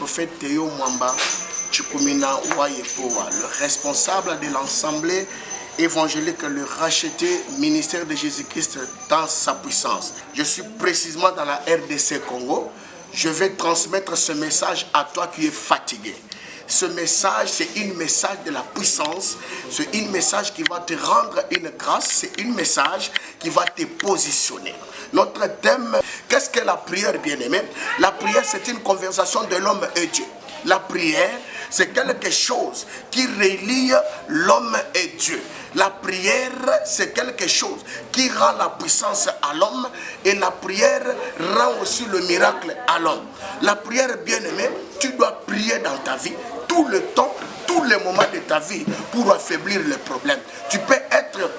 prophète Théo Mwamba Chukumina Wayepowa, le responsable de l'Assemblée évangélique, le racheté ministère de Jésus-Christ dans sa puissance. Je suis précisément dans la RDC Congo. Je vais transmettre ce message à toi qui es fatigué. Ce message, c'est un message de la puissance. C'est un message qui va te rendre une grâce. C'est un message qui va te positionner. Notre thème, qu'est-ce que la prière, bien-aimé? La prière, c'est une conversation de l'homme et Dieu. La prière, c'est quelque chose qui relie l'homme et Dieu. La prière, c'est quelque chose qui rend la puissance à l'homme et la prière rend aussi le miracle à l'homme. La prière, bien-aimé, tu dois prier dans ta vie tout le temps, tous les moments de ta vie pour affaiblir les problèmes. Tu peux être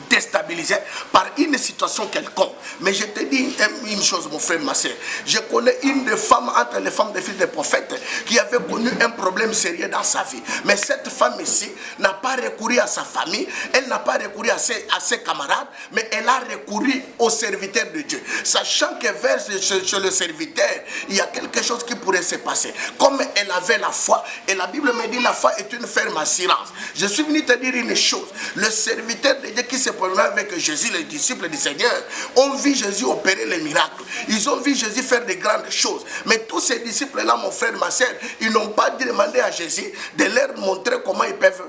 déstabilisé par une situation quelconque. Mais je te dis une chose, mon frère, ma soeur. Je connais une des femmes, entre les femmes des fils des prophètes, qui avait connu un problème sérieux dans sa vie. Mais cette femme ici n'a pas recouru à sa famille, elle n'a pas recouru à ses camarades, mais elle a recouru au serviteur de Dieu. Sachant que vers chez le serviteur, il y a quelque chose qui pourrait se passer. Comme elle avait la foi, et la Bible me dit la foi est une ferme assurance. Je suis venu te dire une chose. Le serviteur de Dieu qui se avec Jésus, les disciples du Seigneur, ont vu Jésus opérer les miracles. Ils ont vu Jésus faire de grandes choses. Mais tous ces disciples-là, mon frère, ma soeur, ils n'ont pas demandé à Jésus de leur montrer comment ils peuvent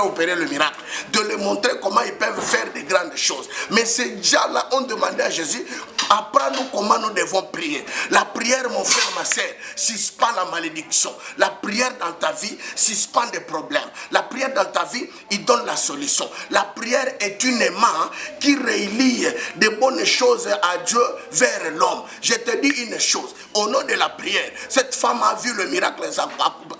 opérer le miracle, de leur montrer comment ils peuvent faire de grandes choses. Mais ces gens-là ont demandé à Jésus, apprends-nous comment nous devons prier. La prière, mon frère, ma soeur, suspend la malédiction. La prière dans ta vie suspend des problèmes. La prière dans ta vie, il donne la solution. La prière est une aimant qui relie de bonnes choses à Dieu vers l'homme. Je te dis une chose, au nom de la prière, cette femme a vu le miracle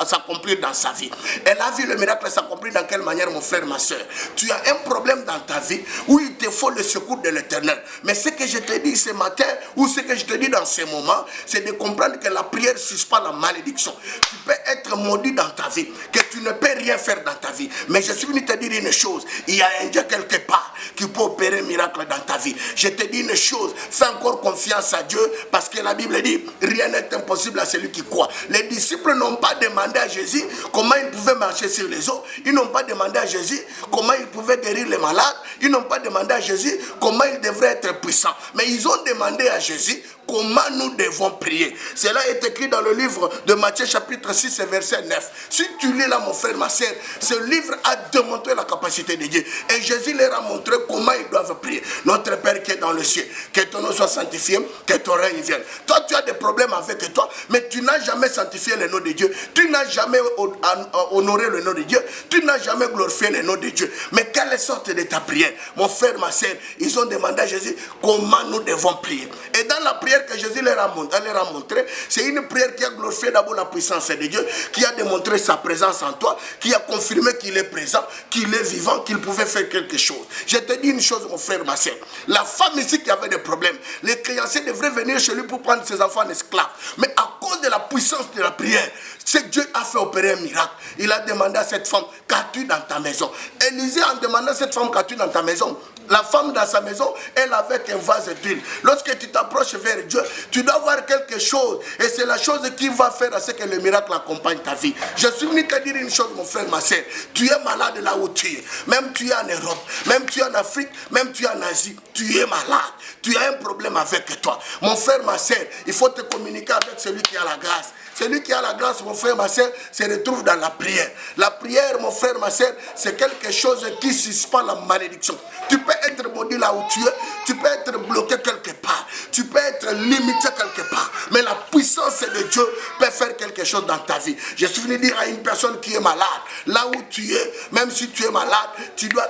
s'accomplir dans sa vie. Elle a vu le miracle s'accomplir dans quelle manière, mon frère, ma soeur? Tu as un problème dans ta vie où il te faut le secours de l'Éternel. Mais ce que je te dis ce matin, ou ce que je te dis dans ces moments, c'est de comprendre que la prière suspend la malédiction. Tu peux être maudit dans ta vie, que tu ne peux rien faire dans ta vie. Mais je suis venu te dire une chose, il y a un Dieu quelque part qui peut opérer un miracle dans ta vie. Je te dis une chose, fais encore confiance à Dieu, parce que la Bible dit, rien n'est impossible à celui qui croit. Les disciples n'ont pas demandé à Jésus comment ils pouvaient marcher sur les eaux. Ils n'ont pas demandé à Jésus comment ils pouvaient guérir les malades. Ils n'ont pas demandé à Jésus comment ils devraient être puissants. Mais ils ont demandé à Jésus comment nous devons prier. Cela est écrit dans le livre de Matthieu chapitre 6 et verset 9. Si tu lis là, mon frère, ma soeur, ce livre a démontré la capacité de Dieu. Et Jésus leur a montré comment ils doivent prier. Notre Père qui est dans le ciel, que ton nom soit sanctifié, que ton règne vienne. Toi, tu as des problèmes avec toi, mais tu n'as jamais sanctifié le nom de Dieu. Tu n'as jamais honoré le nom de Dieu. Tu n'as jamais glorifié le nom de Dieu. Mais quelle sorte de ta prière? Mon frère, ma soeur, ils ont demandé à Jésus comment nous devons prier. Et dans la prière que Jésus leur a montré, c'est une prière qui a glorifié d'abord la puissance de Dieu, qui a démontré sa présence en toi, qui a confirmé qu'il est présent, qu'il est vivant, qu'il pouvait faire quelque chose. Je te dis une chose, mon frère, ma soeur. La femme ici qui avait des problèmes, les créanciers devraient venir chez lui pour prendre ses enfants en esclaves. Mais à cause de la puissance de la prière, c'est que Dieu a fait opérer un miracle. Il a demandé à cette femme, qu'as-tu dans ta maison? Élisée, en demandant à cette femme, qu'as-tu dans ta maison? La femme dans sa maison, elle avait un vase d'huile. Lorsque tu t'approches vers Dieu, tu dois voir quelque chose. Et c'est la chose qui va faire à ce que le miracle accompagne ta vie. Je suis venu te dire une chose, mon frère, ma soeur. Tu es malade là où tu es. Même tu es en Europe, même tu es en Afrique, même tu es en Asie. Tu es malade. Tu as un problème avec toi. Mon frère, ma soeur, il faut te communiquer avec celui qui a la grâce. Celui qui a la grâce, mon frère, ma soeur, se retrouve dans la prière. La prière, mon frère, ma soeur, c'est quelque chose qui suspend la malédiction. Tu peux être maudit là où tu es, tu peux être bloqué quelque part, tu peux être limité quelque part. Mais la puissance de Dieu peut faire quelque chose dans ta vie. Je suis venu dire à une personne qui est malade, là où tu es, même si tu es malade, tu dois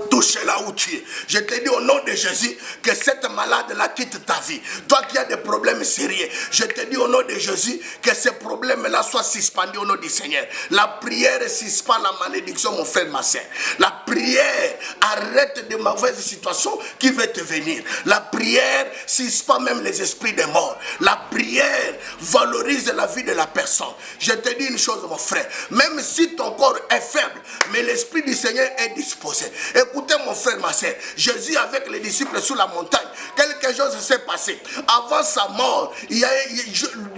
toucher là où tu es. Je te dis au nom de Jésus que cette malade-là quitte ta vie. Toi qui as des problèmes sérieux, je te dis au nom de Jésus que ces problèmes-là soient suspendus au nom du Seigneur. La prière suspend la malédiction, mon frère, ma soeur. La prière arrête de mauvaises situations qui vont te venir. La prière suspend même les esprits des morts. La prière valorise la vie de la personne. Je te dis une chose, mon frère. Même si ton corps est faible, mais l'esprit du Seigneur est disposé. Écoute Écoutez mon frère, ma soeur, Jésus avec les disciples sur la montagne, quelque chose s'est passé. Avant sa mort,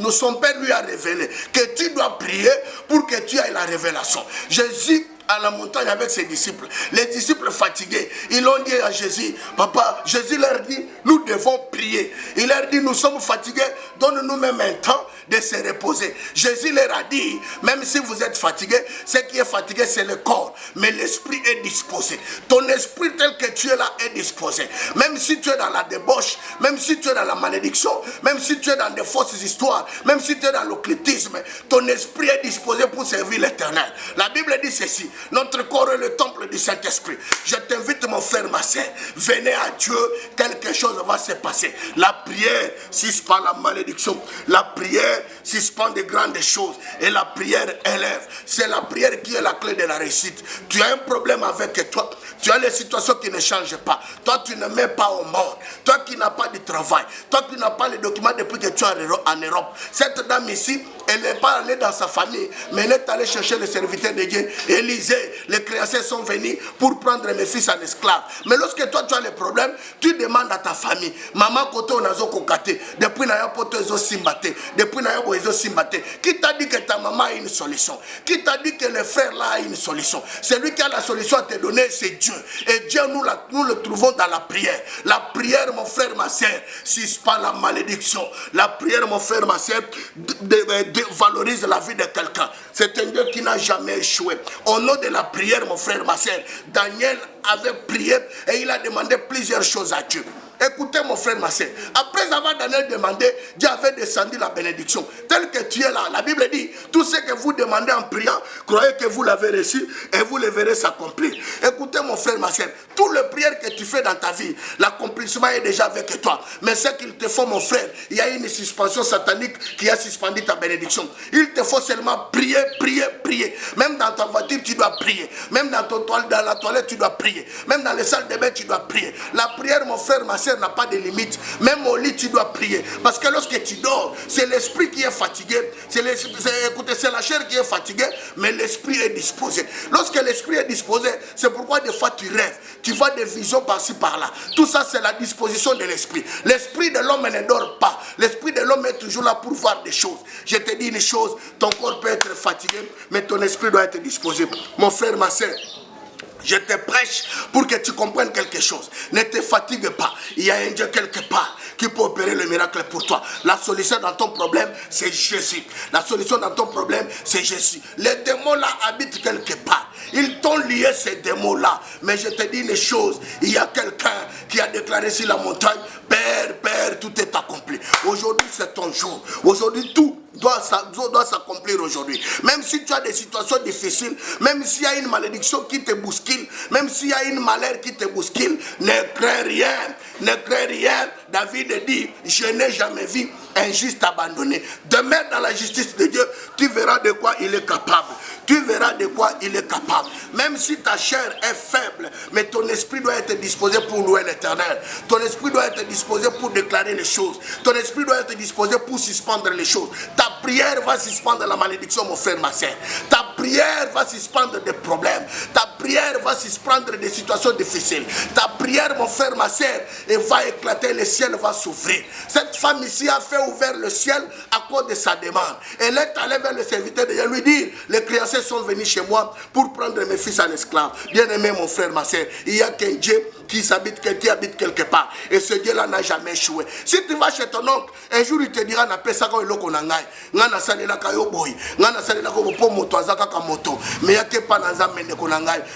son Père lui a révélé que tu dois prier pour que tu aies la révélation. Jésus à la montagne avec ses disciples. Les disciples fatigués, ils ont dit à Jésus, papa, Jésus leur dit, nous devons prier. Il leur dit, nous sommes fatigués, donne-nous même un temps de se reposer. Jésus leur a dit, même si vous êtes fatigués, ce qui est fatigué, c'est le corps, mais l'esprit est disposé. Ton esprit tel que tu es là est disposé. Même si tu es dans la débauche, même si tu es dans la malédiction, même si tu es dans des fausses histoires, même si tu es dans l'occultisme, ton esprit est disposé pour servir l'Éternel. La Bible dit ceci, notre corps est le temple du Saint-Esprit. Je t'invite mon frère, ma soeur, venez à Dieu, quelque chose va se passer. La prière suspend la malédiction, la prière suspend de grandes choses et la prière élève. C'est la prière qui est la clé de la réussite. Tu as un problème avec toi, tu as les situations qui ne changent pas. Toi, tu ne mets pas au monde. Toi qui n'as pas de travail, toi qui n'as pas les documents depuis que tu es en Europe. Cette dame ici, elle n'est pas allée dans sa famille, mais elle est allée chercher le serviteur de Dieu. Élisée, les créanciers sont venus pour prendre mes fils en esclaves. Mais lorsque toi tu as les problèmes, tu demandes à ta famille, maman koto nazo kokate, depuis na poto ezo simbate, depuis na yabo ezo simbate. Qui t'a dit que ta maman a une solution? Qui t'a dit que le frère là a une solution? Celui qui a la solution à te donner, c'est Dieu. Et Dieu, nous le trouvons dans la prière. La prière, mon frère, ma soeur, suspend la malédiction. La prière, mon frère, ma soeur, valorise la vie de quelqu'un. C'est un Dieu qui n'a jamais échoué. Au nom de la prière, mon frère, ma soeur, Daniel avait prié et il a demandé plusieurs choses à Dieu. Écoutez mon frère, ma soeur, après avoir Daniel demandé, Dieu avait descendu la bénédiction. Tel que tu es là, la Bible dit, tout ce que vous demandez en priant, croyez que vous l'avez reçu et vous le verrez s'accomplir. Écoutez mon frère, ma soeur, tout le prière que tu fais dans ta vie, l'accomplissement est déjà avec toi. Mais ce qu'il te faut, mon frère, il y a une suspension satanique qui a suspendu ta bénédiction. Il te faut seulement prier, prier, prier. Même dans ta voiture, tu dois prier. Même dans la toilette, tu dois prier. Même dans les salles de bain, tu dois prier. La prière, mon frère, ma soeur, n'a pas de limite. Même au lit, tu dois prier. Parce que lorsque tu dors, c'est l'esprit qui est fatigué. C'est la chair qui est fatiguée, mais l'esprit est disposé. Lorsque l'esprit est disposé, c'est pourquoi des fois tu rêves. Tu vois des visions par-ci, par-là. Tout ça, c'est la disposition de l'esprit. L'esprit de l'homme ne dort pas. L'esprit de l'homme est toujours là pour voir des choses. Je te dis une chose, ton corps peut être fatigué, mais ton esprit doit être disposé. Mon frère, ma soeur, je te prêche pour que tu comprennes quelque chose. Ne te fatigue pas. Il y a un Dieu quelque part qui peut opérer le miracle pour toi. La solution dans ton problème, c'est Jésus. La solution dans ton problème, c'est Jésus. Les démons là habitent quelque part. Ils t'ont lié ces démons-là. Mais je te dis une chose. Il y a quelqu'un qui a déclaré sur la montagne, Père, Père, tout est accompli. Aujourd'hui, c'est ton jour. Aujourd'hui, tout doit s'accomplir aujourd'hui. Même si tu as des situations difficiles, même s'il y a une malédiction qui te bouscule, même s'il y a une malheur qui te bouscule, ne crains rien. Ne crains rien. David dit, je n'ai jamais vu un juste abandonné. Demeure dans la justice de Dieu, tu verras de quoi il est capable. Tu verras de quoi il est capable. Même si ta chair est faible, mais ton esprit doit être disposé pour louer l'Éternel. Ton esprit doit être disposé pour déclarer les choses. Ton esprit doit être disposé pour suspendre les choses. Ta prière va suspendre la malédiction, mon frère, ma soeur. Ta prière va suspendre des problèmes. Ta prière va suspendre des situations difficiles. Ta prière, mon frère, ma soeur, et va éclater, le ciel va s'ouvrir. Cette femme ici a fait ouvert le ciel à cause de sa demande. Elle est allée vers le serviteur de Dieu lui dire, les créanciers sont venus chez moi pour prendre mes fils en esclaves. Bien-aimé, mon frère, ma soeur, il y a qu'un Dieu qui habite quelque part. Et ce Dieu-là n'a jamais échoué. Si tu vas chez ton oncle, un jour il te dira,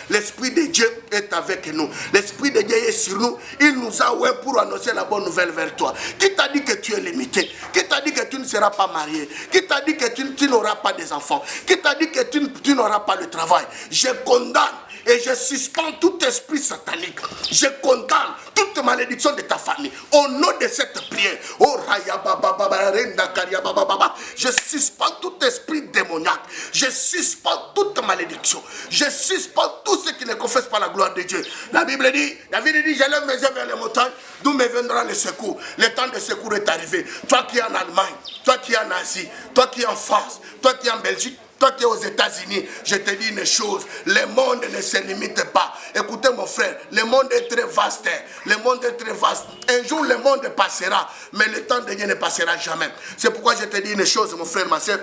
l'Esprit de Dieu est avec nous. L'Esprit de Dieu est sur nous. Il nous a oué pour annoncer la bonne nouvelle vers toi. Qui t'a dit que tu es limité? Qui t'a dit que tu ne seras pas marié? Qui t'a dit que tu n'auras pas des enfants? Qui t'a dit que tu n'auras pas le travail? Je condamne et je suspends tout esprit satanique. Je condamne toute malédiction de ta famille. Au nom de cette prière, oh, je suspends tout esprit démoniaque. Je suspends toute malédiction. Je suspends tout ce qui ne confesse pas la gloire de Dieu. La Bible dit, David dit, j'élève mes yeux vers les montagnes, d'où me viendra le secours. Le temps de secours est arrivé. Toi qui es en Allemagne, toi qui es en Asie, toi qui es en France, toi qui es en Belgique, Toi qui es aux États-Unis, je te dis une chose, le monde ne se limite pas. Écoutez mon frère, le monde est très vaste. Le monde est très vaste. Un jour le monde passera, mais le temps de Dieu ne passera jamais. C'est pourquoi je te dis une chose, mon frère, ma soeur.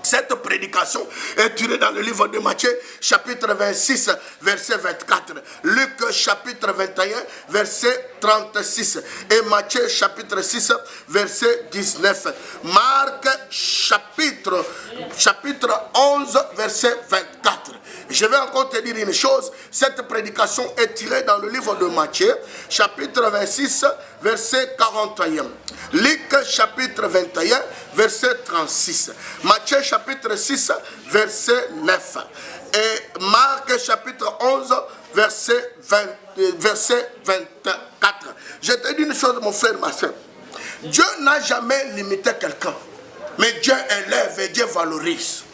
Cette prédication est tirée dans le livre de Matthieu, chapitre 26, verset 24. Luc, chapitre 21, verset 36. Et Matthieu, chapitre 6, verset 19. Marc, chapitre 11, verset 24. Je vais encore te dire une chose. Cette prédication est tirée dans le livre de Matthieu, chapitre 26, verset 41. Luc, chapitre 21, verset 36. Matthieu, chapitre 6, verset 9. Et Marc, chapitre 11, verset 24. Je te dis une chose, mon frère, ma soeur. Dieu n'a jamais limité quelqu'un. Mais Dieu élève et Dieu valorise.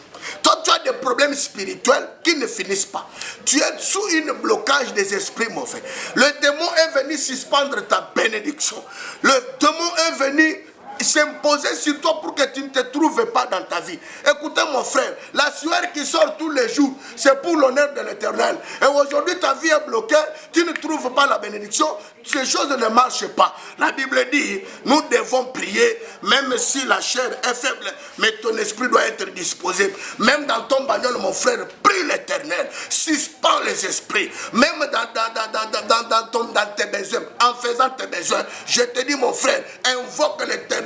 Toi, tu as des problèmes spirituels qui ne finissent pas. Tu es sous un blocage des esprits mauvais. Le démon est venu suspendre ta bénédiction. Le démon est venu s'imposer sur toi pour que tu ne te trouves pas dans ta vie. Écoutez mon frère, la sueur qui sort tous les jours, c'est pour l'honneur de l'Éternel. Et aujourd'hui ta vie est bloquée, tu ne trouves pas la bénédiction, ces choses ne marchent pas. La Bible dit, nous devons prier, même si la chair est faible, mais ton esprit doit être disposé. Même dans ton bagnole, mon frère, prie l'Éternel, suspends les esprits, même dans tes besoins, en faisant tes besoins. Je te dis mon frère, invoque l'Éternel,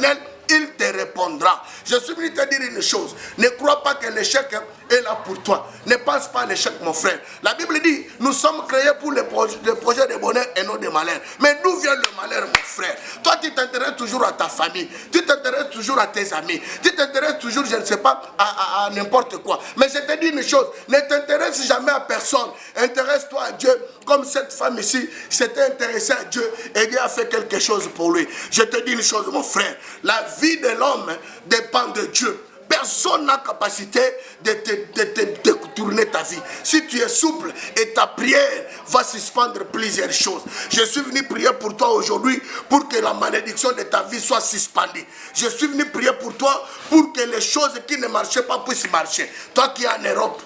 il te répondra. Je suis venu te dire une chose. Ne crois pas que l'échec est là pour toi. Ne pense pas à l'échec, mon frère. La Bible dit, nous sommes créés pour les projets de bonheur et non de malheur. Mais d'où vient le malheur, mon frère? Toi, tu t'intéresses toujours à ta famille. Tu t'intéresses toujours à tes amis. Tu t'intéresses toujours, je ne sais pas, à n'importe quoi. Mais je te dis une chose. Ne t'intéresse jamais à personne. Intéresse-toi à Dieu. Comme cette femme ici s'était intéressée à Dieu et Dieu a fait quelque chose pour lui. Je te dis une chose, mon frère. La vie de l'homme dépend de Dieu. Personne n'a capacité de tourner ta vie. Si tu es souple et ta prière va suspendre plusieurs choses. Je suis venu prier pour toi aujourd'hui pour que la malédiction de ta vie soit suspendue. Je suis venu prier pour toi pour que les choses qui ne marchaient pas puissent marcher. Toi qui es en Europe,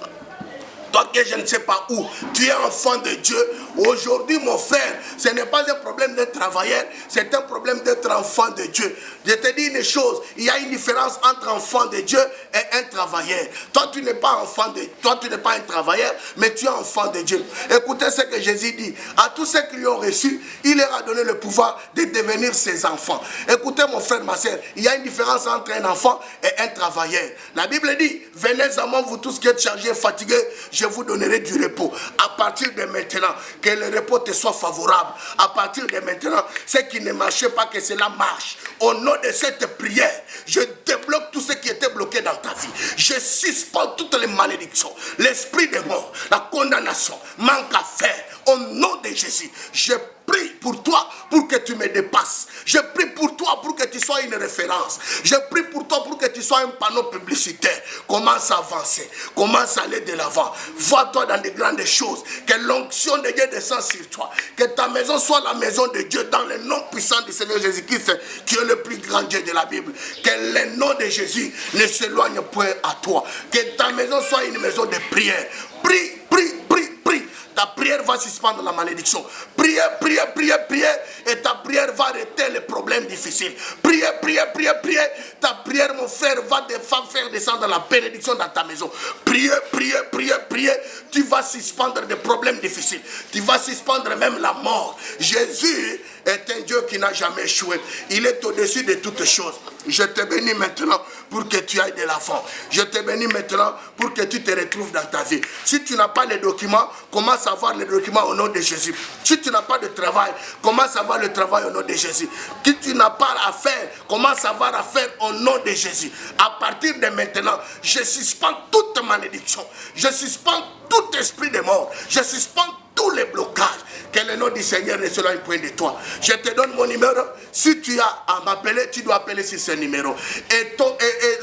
toi que je ne sais pas où, tu es enfant de Dieu. Aujourd'hui, mon frère, ce n'est pas un problème d'être travailleur, c'est un problème d'être enfant de Dieu. Je te dis une chose, il y a une différence entre enfant de Dieu et un travailleur. Toi, tu n'es pas enfant de Dieu, toi, tu n'es pas un travailleur, mais tu es enfant de Dieu. Écoutez ce que Jésus dit. À tous ceux qui lui ont reçu, il leur a donné le pouvoir de devenir ses enfants. Écoutez, mon frère, ma soeur, il y a une différence entre un enfant et un travailleur. La Bible dit, venez à moi, vous tous qui êtes chargés et fatigués, je vous donnerai du repos. À partir de maintenant, que le repos te soit favorable. À partir de maintenant, ce qui ne marchait pas, que cela marche. Au nom de cette prière, je débloque tout ce qui était bloqué dans ta vie. Je suspends toutes les malédictions, l'esprit de mort, la condamnation, manque à faire. Au nom de Jésus, je prie pour toi pour que tu me dépasses. Je prie pour toi pour que tu sois une référence. Je prie pour toi pour que tu sois un panneau publicitaire. Commence à avancer. Commence à aller de l'avant. Vois-toi dans de grandes choses. Que l'onction de Dieu descende sur toi. Que ta maison soit la maison de Dieu dans le nom puissant du Seigneur Jésus-Christ qui est le plus grand Dieu de la Bible. Que le nom de Jésus ne s'éloigne point à toi. Que ta maison soit une maison de prière. Prie, prie, prie, prie. Ta prière va suspendre la malédiction. Priez, priez, priez, priez. Et ta prière va arrêter les problèmes difficiles. Priez, priez, priez, priez. Ta prière, mon frère, va faire descendre la bénédiction dans ta maison. Priez, priez, priez, priez. Tu vas suspendre des problèmes difficiles. Tu vas suspendre même la mort. Jésus est un Dieu qui n'a jamais échoué. Il est au-dessus de toutes choses. Je te bénis maintenant pour que tu ailles de l'avant. Je te bénis maintenant pour que tu te retrouves dans ta vie. Si tu n'as pas les documents, commence à avoir les documents au nom de Jésus. Si tu n'as pas de travail, commence à avoir le travail au nom de Jésus. Si tu n'as pas à faire, commence à avoir à faire au nom de Jésus. À partir de maintenant, je suspends toute malédiction. Je suspends tout esprit de mort. Je suspends tous les blocages. Que le nom du Seigneur ne s'éloigne point de toi. Je te donne mon numéro. Si tu as à m'appeler, tu dois appeler sur ce numéro. Et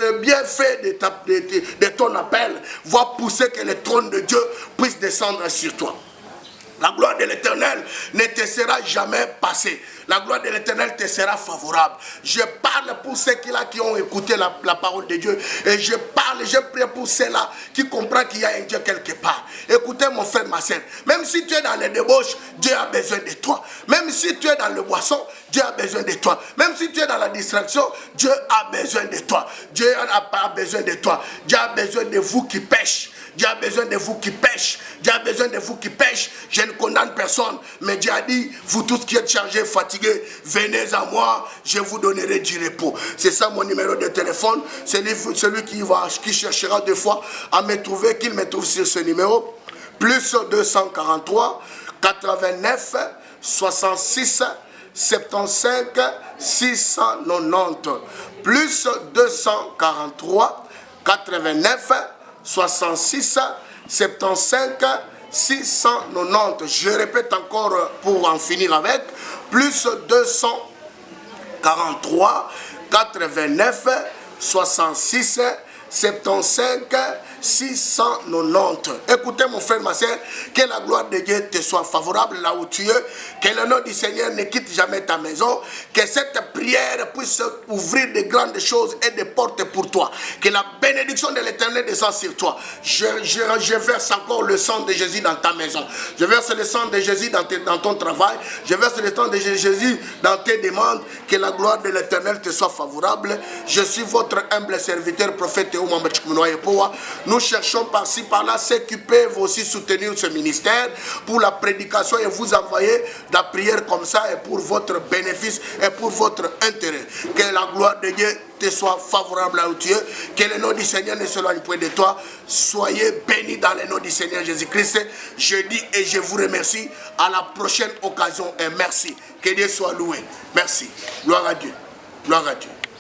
le bienfait de ton appel va pousser que le trône de Dieu puisse descendre sur toi. La gloire de l'Éternel ne te sera jamais passée. la gloire de l'Éternel te sera favorable. Je parle pour ceux qui ont écouté la parole de Dieu. Et je parle, je prie pour ceux-là qui comprennent qu'il y a un Dieu quelque part. Écoutez mon frère, ma soeur. Même si tu es dans les débauches, Dieu a besoin de toi. Même si tu es dans le boisson, Dieu a besoin de toi. Même si tu es dans la distraction, Dieu a besoin de toi. Dieu n'a pas besoin de toi. Dieu a besoin de vous qui pêchez. Dieu a besoin de vous qui pêchez. Dieu a besoin de vous qui pêchez. Je ne condamne personne. Mais Dieu a dit, vous tous qui êtes chargés, fatigués, venez à moi, je vous donnerai du repos. C'est ça mon numéro de téléphone. Celui qui cherchera deux fois à me trouver, qu'il me trouve sur ce numéro. Plus 243 89 66 75 690. Plus 243 89 66 75 690. Je répète encore pour en finir avec. Plus 243 89 66 75 690. Écoutez mon frère, ma soeur, que la gloire de Dieu te soit favorable là où tu es, que le nom du Seigneur ne quitte jamais ta maison, que cette prière puisse ouvrir de grandes choses et des portes pour toi, que la bénédiction de l'Éternel descende sur toi. Je verse encore le sang de Jésus dans ta maison, je verse le sang de Jésus dans ton travail, je verse le sang de Jésus dans tes demandes, que la gloire de l'Éternel te soit favorable. Je suis votre humble serviteur, prophète Oumamba Tchikoumounoua Yepowa. Nous cherchons par-ci, par-là, ceux qui peuvent aussi soutenir ce ministère pour la prédication et vous envoyer la prière comme ça et pour votre bénéfice et pour votre intérêt. Que la gloire de Dieu te soit favorable là où tu es. Que le nom du Seigneur ne s'éloigne point de toi. Soyez bénis dans le nom du Seigneur Jésus-Christ. Je dis et je vous remercie. À la prochaine occasion et merci. Que Dieu soit loué. Merci. Gloire à Dieu. Gloire à Dieu.